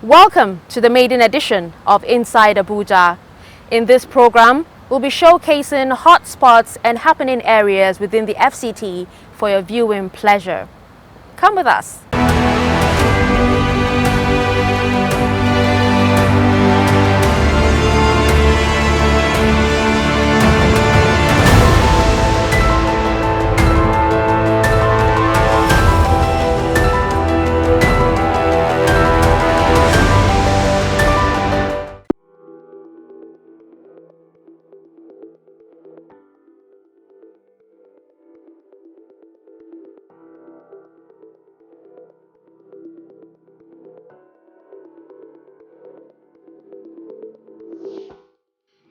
Welcome to the maiden edition of Inside Abuja. In this program, we'll be showcasing hot spots and happening areas within the FCT for your viewing pleasure. Come with us.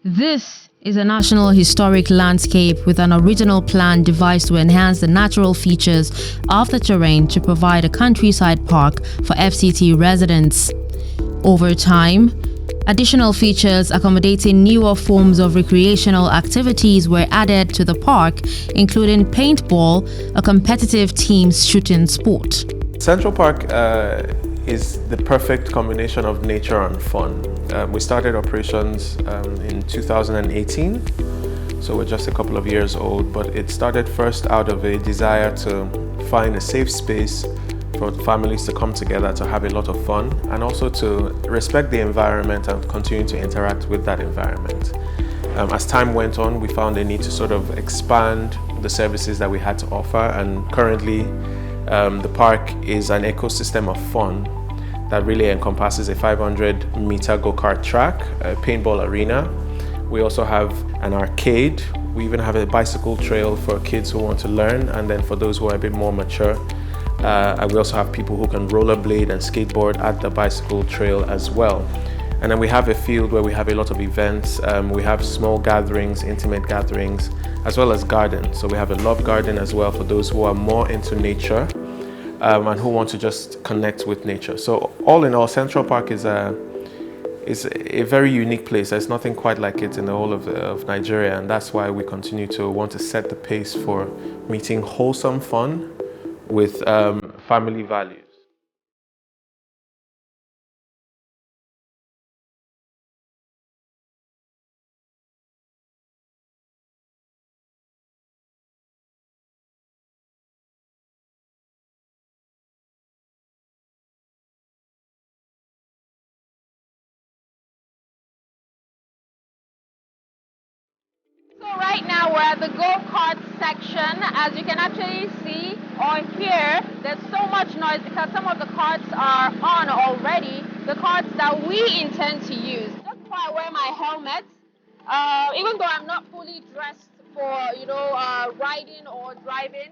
This is a national historic landscape with an original plan devised to enhance the natural features of the terrain to provide a countryside park for FCT residents. Over time, additional features accommodating newer forms of recreational activities were added to the park, including paintball, a competitive team shooting sport. Central Park is the perfect combination of nature and fun. We started operations in 2018, so we're just a couple of years old, but it started first out of a desire to find a safe space for families to come together to have a lot of fun and also to respect the environment and continue to interact with that environment. As time went on, we found a need to sort of expand the services that we had to offer, and currently the park is an ecosystem of fun that really encompasses a 500-meter go-kart track, a paintball arena. We also have an arcade. We even have a bicycle trail for kids who want to learn, and then for those who are a bit more mature. And we also have people who can rollerblade and skateboard at the bicycle trail as well. And then we have a field where we have a lot of events. We have small gatherings, intimate gatherings, as well as gardens. So we have a love garden as well for those who are more into nature and who want to just connect with nature. So all in all, Central Park is a very unique place. There's nothing quite like it in the whole of Nigeria, and that's why we continue to want to set the pace for meeting wholesome fun with family values. So right now we're at the go-kart section. As you can actually see or hear, there's so much noise because some of the karts are on already, the karts that we intend to use. Just before I wear my helmet, even though I'm not fully dressed for, riding or driving,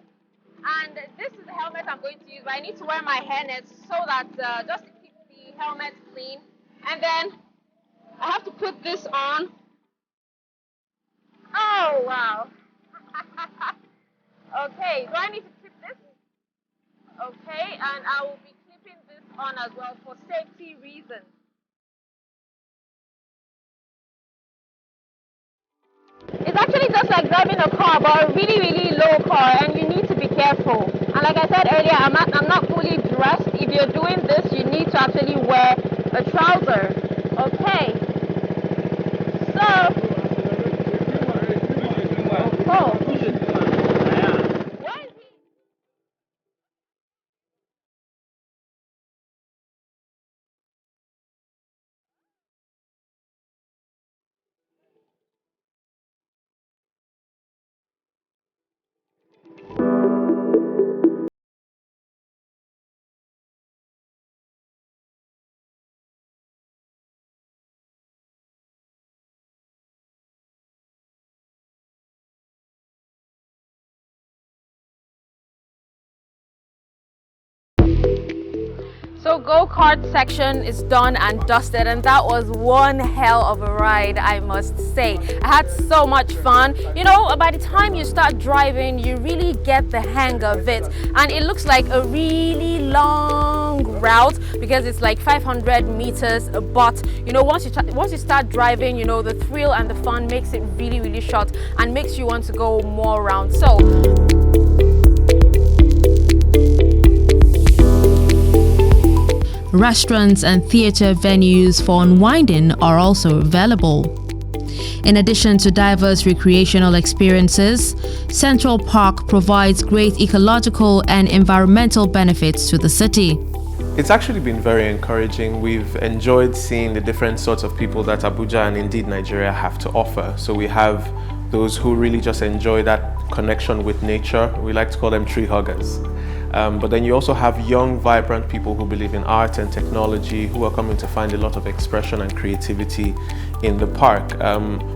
and this is the helmet I'm going to use, but I need to wear my hairnet so that just to keep the helmet clean. And then I have to put this on. Oh, wow. Okay, so I need to clip this. Okay, and I will be clipping this on as well for safety reasons. It's actually just like driving a car, but a really, really low car, and you need to be careful. And like I said earlier, I'm not fully dressed. If you're doing this, you need to actually wear a trouser. Okay. So, oh. Where is he? So go-kart section is done and dusted, and that was one hell of a ride, I must say. I had so much fun. You know, by the time you start driving, you really get the hang of it, and it looks like a really long route because it's like 500 meters, but you know, once you start driving, you know, the thrill and the fun makes it really, really short and makes you want to go more around. So Restaurants and theatre venues for unwinding are also available. In addition to diverse recreational experiences, Central Park provides great ecological and environmental benefits to the city. It's actually been very encouraging. We've enjoyed seeing the different sorts of people that Abuja and indeed Nigeria have to offer. So we have those who really just enjoy that connection with nature. We like to call them tree huggers. But then you also have young, vibrant people who believe in art and technology, who are coming to find a lot of expression and creativity in the park.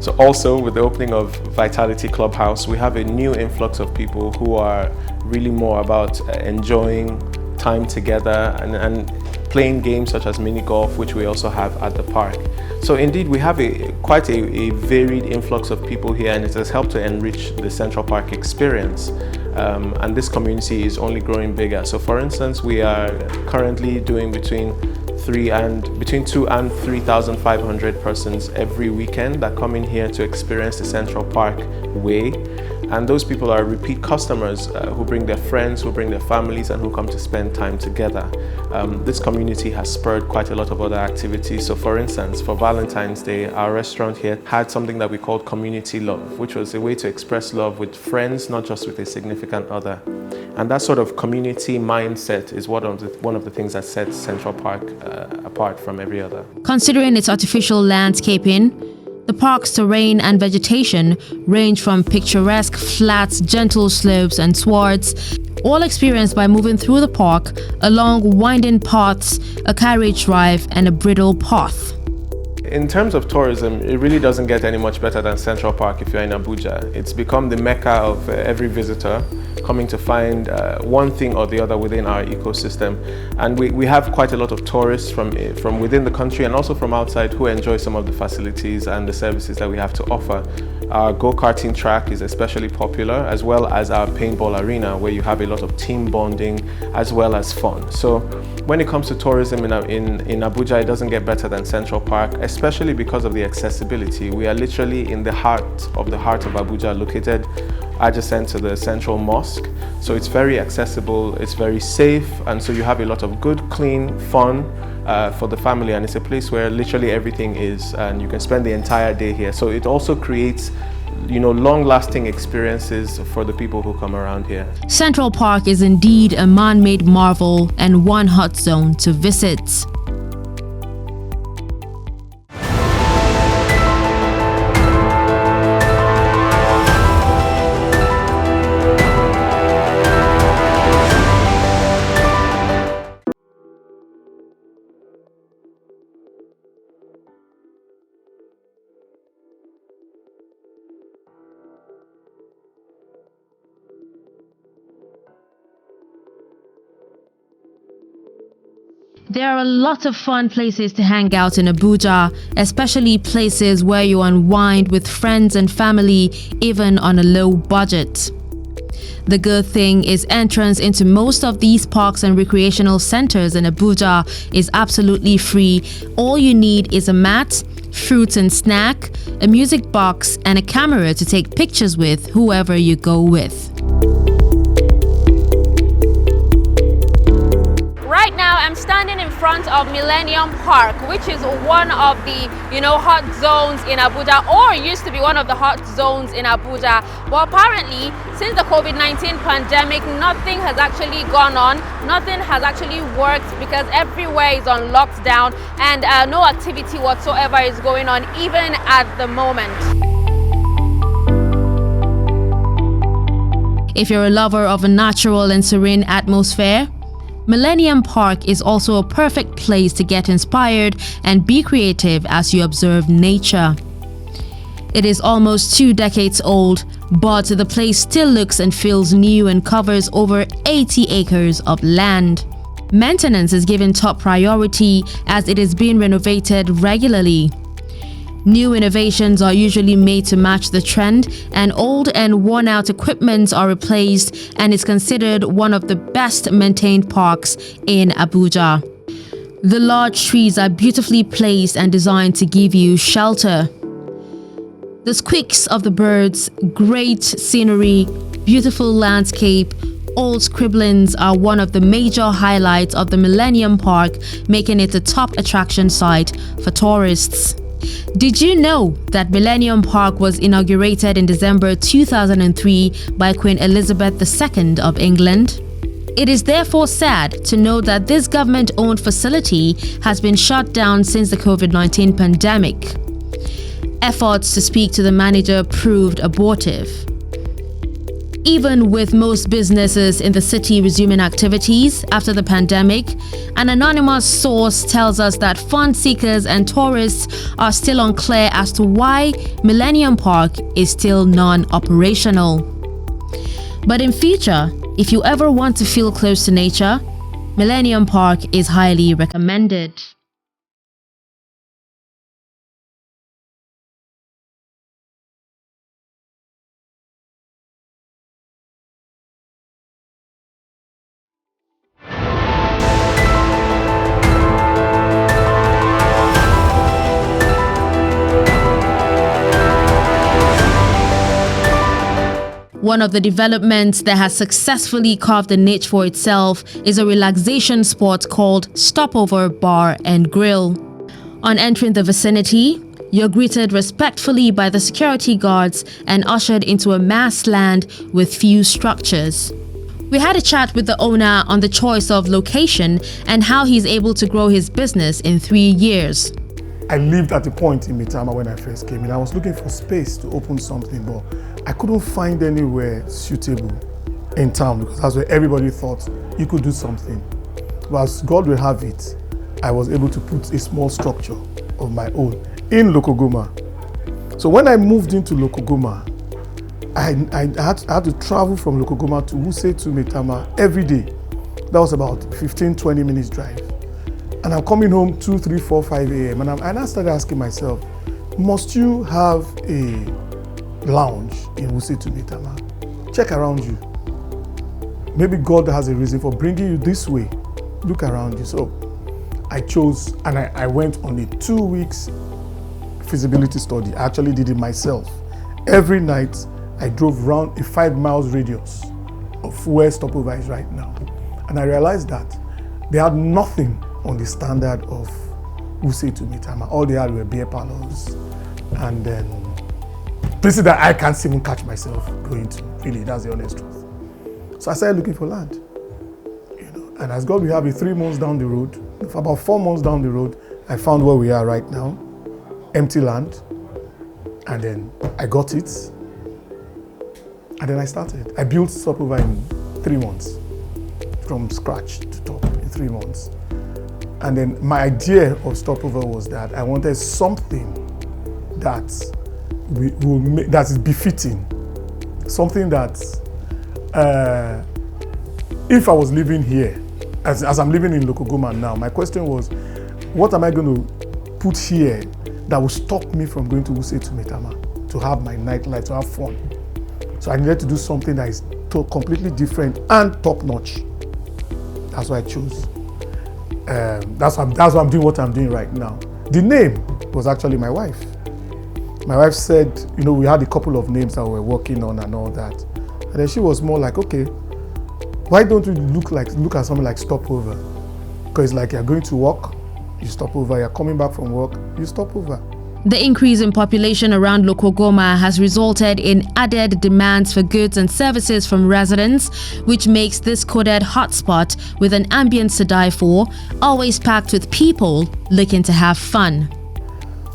So also with the opening of Vitality Clubhouse, we have a new influx of people who are really more about enjoying time together and playing games such as mini golf, which we also have at the park. So indeed, we have quite a varied influx of people here, and it has helped to enrich the Central Park experience. And this community is only growing bigger. So for instance, we are currently doing between 2,000 and 3,500 persons every weekend that come in here to experience the Central Park way. And those people are repeat customers who bring their friends, who bring their families, and who come to spend time together. This community has spurred quite a lot of other activities. So for instance, for Valentine's Day, our restaurant here had something that we called Community Love, which was a way to express love with friends, not just with a significant other. And that sort of community mindset is one of the things that sets Central Park apart from every other. Considering its artificial landscaping, the park's terrain and vegetation range from picturesque flats, gentle slopes and swards, all experienced by moving through the park along winding paths, a carriage drive and a bridle path. In terms of tourism, it really doesn't get any much better than Central Park if you're in Abuja. It's become the mecca of every visitor coming to find one thing or the other within our ecosystem. And we have quite a lot of tourists from within the country and also from outside who enjoy some of the facilities and the services that we have to offer. Our go-karting track is especially popular, as well as our paintball arena, where you have a lot of team bonding as well as fun. So when it comes to tourism in Abuja, it doesn't get better than Central Park, especially because of the accessibility. We are literally in the heart of Abuja, located adjacent to the central mosque. So it's very accessible, it's very safe, and so you have a lot of good, clean fun for the family, and it's a place where literally everything is, and you can spend the entire day here. So it also creates long-lasting experiences for the people who come around here. Central Park is indeed a man-made marvel and one hot zone to visit. There are a lot of fun places to hang out in Abuja, especially places where you unwind with friends and family, even on a low budget. The good thing is entrance into most of these parks and recreational centers in Abuja is absolutely free. All you need is a mat, fruits and snack, a music box, and a camera to take pictures with whoever you go with. Right now, I'm standing in front of Millennium Park, which is one of the, hot zones in Abuja, or used to be one of the hot zones in Abuja. But apparently, since the COVID-19 pandemic, nothing has actually gone on, nothing has actually worked because everywhere is on lockdown and no activity whatsoever is going on, even at the moment. If you're a lover of a natural and serene atmosphere, Millennium Park is also a perfect place to get inspired and be creative as you observe nature. It is almost 2 decades old, but the place still looks and feels new and covers over 80 acres of land. Maintenance is given top priority as it is being renovated regularly. New innovations are usually made to match the trend, and old and worn-out equipment are replaced, and is considered one of the best maintained parks in Abuja. The large trees are beautifully placed and designed to give you shelter. The squeaks of the birds, great scenery, beautiful landscape, old scribblings are one of the major highlights of the Millennium Park, making it a top attraction site for tourists. Did you know that Millennium Park was inaugurated in December 2003 by Queen Elizabeth II of England? It is therefore sad to know that this government-owned facility has been shut down since the COVID-19 pandemic. Efforts to speak to the manager proved abortive. Even with most businesses in the city resuming activities after the pandemic, an anonymous source tells us that fun seekers and tourists are still unclear as to why Millennium Park is still non-operational. But in future, if you ever want to feel close to nature, Millennium Park is highly recommended. One of the developments that has successfully carved a niche for itself is a relaxation spot called Stopover Bar and Grill. On entering the vicinity, you're greeted respectfully by the security guards and ushered into a mass land with few structures. We had a chat with the owner on the choice of location and how he's able to grow his business in 3 years. I lived at a point in Mitama when I first came in. I was looking for space to open something, but I couldn't find anywhere suitable in town because that's where everybody thought you could do something. But as God will have it, I was able to put a small structure of my own in Lokogoma. So when I moved into Lokogoma, I had to travel from Lokogoma to Wuse to Mitama every day. That was about 15-20 minutes drive. And I'm coming home 2, 3, 4, 5 a.m. And I started asking myself, must you have a lounge in Wuse to Mitama? Check around you. Maybe God has a reason for bringing you this way. Look around you. So I chose and I went on a 2 weeks feasibility study. I actually did it myself. Every night I drove around a 5 miles radius of where Stopover is right now. And I realized that they had nothing on the standard of Wuse to Mitama. All they had were beer parlors and then places that I can't even catch myself going to. Really, that's the honest truth. So I started looking for land. And as God will have it, 3 months down the road, about 4 months down the road, I found where we are right now, empty land. And then I got it. And then I started. I built Stopover in 3 months, from scratch to top in 3 months. And then my idea of Stopover was that I wanted something that that is befitting, something that if I was living here, as I'm living in Lokogoma now, my question was, what am I going to put here that will stop me from going to Wuse to Mitama, to have my nightlife, to have fun? So I needed to do something that is completely different and top-notch. That's why I chose. That's why I'm doing what I'm doing right now. The name was actually my wife. My wife said, we had a couple of names that we were working on and all that. And then she was more like, okay, why don't you look at something like Stopover? Because like you're going to work, you stop over. You're coming back from work, you stop over. The increase in population around Lokogoma has resulted in added demands for goods and services from residents, which makes this coded hotspot with an ambience to die for, always packed with people looking to have fun.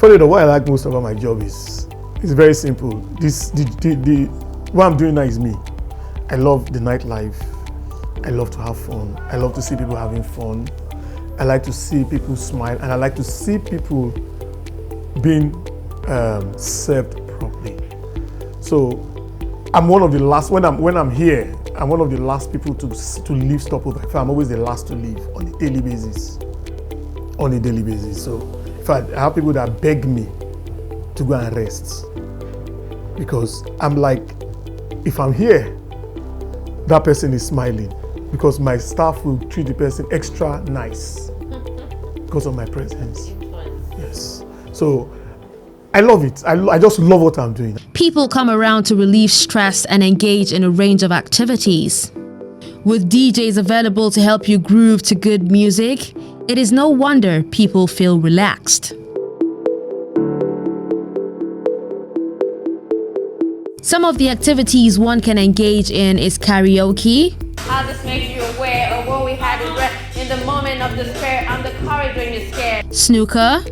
Funny enough, what I like most about my job is it's very simple. What I'm doing now is me. I love the nightlife. I love to have fun. I love to see people having fun. I like to see people smile, and I like to see people being served properly. So I'm one of the last, when I'm here, I'm one of the last people to leave Stopover. I'm always the last to leave on a daily basis. So in fact, I have people that beg me to go and rest, because I'm like, if I'm here, that person is smiling, because my staff will treat the person extra nice because of my presence. Yes. So I love it. I just love what I'm doing. People come around to relieve stress and engage in a range of activities. With DJs available to help you groove to good music, it is no wonder people feel relaxed. Some of the activities one can engage in is karaoke. How this makes you aware of what we had in the moment of despair and the courage when you're scared. Snooker,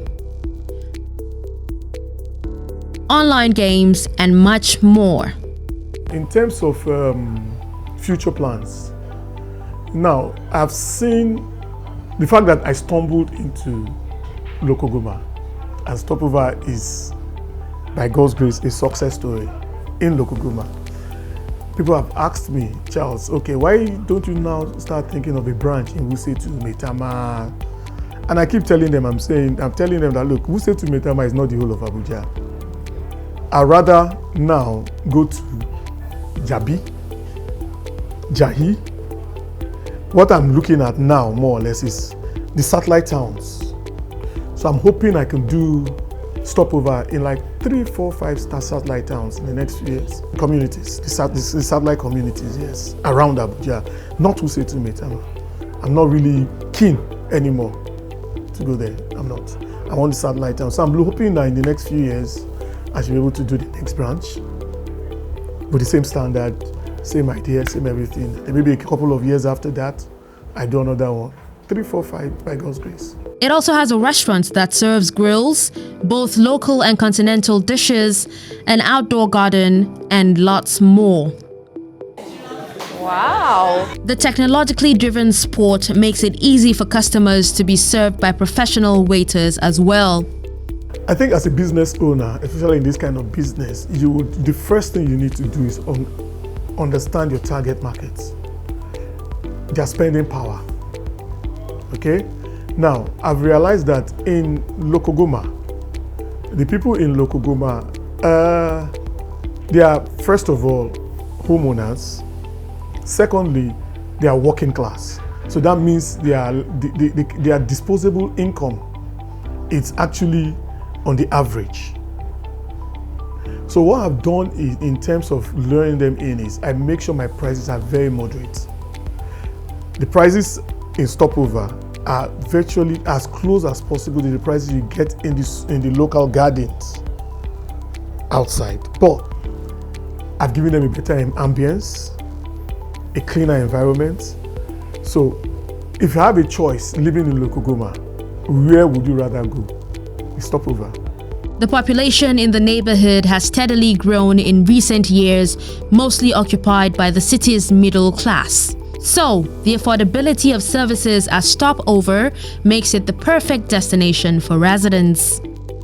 online games, and much more. In terms of future plans, now I've seen the fact that I stumbled into Lokogoma, and Stopover is, by God's grace, a success story in Lokogoma. People have asked me, Charles, okay, why don't you now start thinking of a branch in Wuse to Maitama? And I keep telling them, I'm telling them that, look, Wuse to Maitama is not the whole of Abuja. I'd rather now go to Jabi, Jahi. What I'm looking at now, more or less, is the satellite towns. So I'm hoping I can do stopover in like 3, 4, 5-star satellite towns in the next few years. Communities, the satellite communities, yes, around Abuja. Not Wuse to Maitama. I'm not really keen anymore to go there. I'm not. I want the satellite towns. So I'm hoping that in the next few years, I should be able to do the next branch with the same standard, same idea, same everything. And maybe a couple of years after that, I do another one. 3, 4, 5, by God's grace. It also has a restaurant that serves grills, both local and continental dishes, an outdoor garden, and lots more. Wow. The technologically driven sport makes it easy for customers to be served by professional waiters as well. I think as a business owner, especially in this kind of business, the first thing you need to do is understand your target markets, their spending power. Okay? Now, I've realized that in Lokogoma, the people in Lokogoma, they are, first of all, homeowners. Secondly, they are working class. So that means their disposable income is actually on the average. So what I've done in terms of luring them in is I make sure my prices are very moderate. The prices in Stopover are virtually as close as possible to the prices you get in the local gardens outside. But I've given them a better ambience, a cleaner environment. So if you have a choice living in Lokogoma, where would you rather go? Stopover. The population in the neighborhood has steadily grown in recent years, mostly occupied by the city's middle class. So, the affordability of services at Stopover makes it the perfect destination for residents.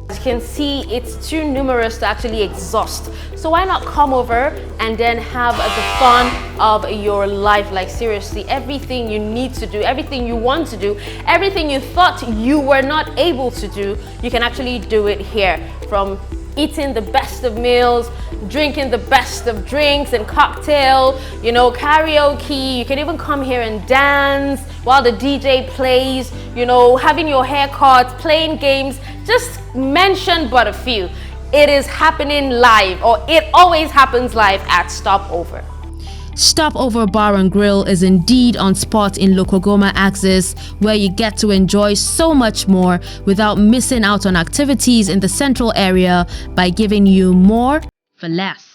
As you can see, it's too numerous to actually exhaust. So why not come over and then have the fun of your life? Like seriously, everything you need to do, everything you want to do, everything you thought you were not able to do, you can actually do it here. From eating the best of meals, drinking the best of drinks and cocktail, karaoke. You can even come here and dance while the DJ plays, having your hair cut, playing games. Just mention but a few. It is happening live, or it always happens live at Stopover. Stopover Bar and Grill is indeed on spot in Lokogoma axis, where you get to enjoy so much more without missing out on activities in the central area by giving you more for less.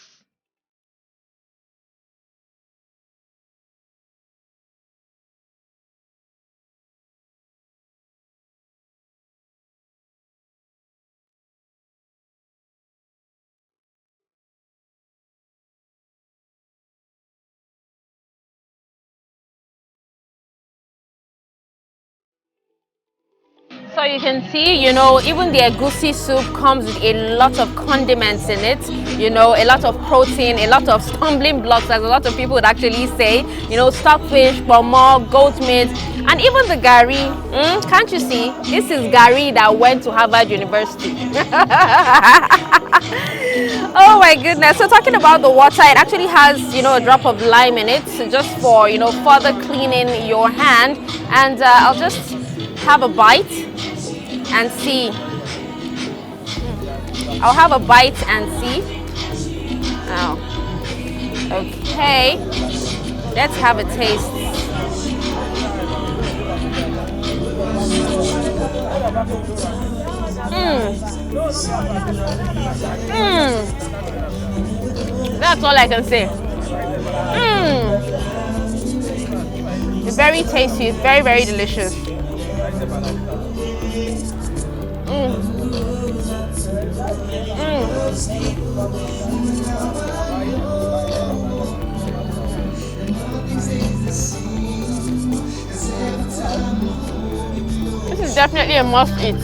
So you can see, even the egusi soup comes with a lot of condiments in it, a lot of protein, a lot of stumbling blocks, as a lot of people would actually say, stockfish, pomo, goat meat, and even the gari. Can't you see? This is gari that went to Harvard University. Oh my goodness. So talking about the water, it actually has, a drop of lime in it, just for, further cleaning your hand. And I'll just have a bite and see. I'll have a bite and see. Oh, okay. Let's have a taste. That's all I can say. It's very tasty. It's very, very delicious. This is definitely a must eat.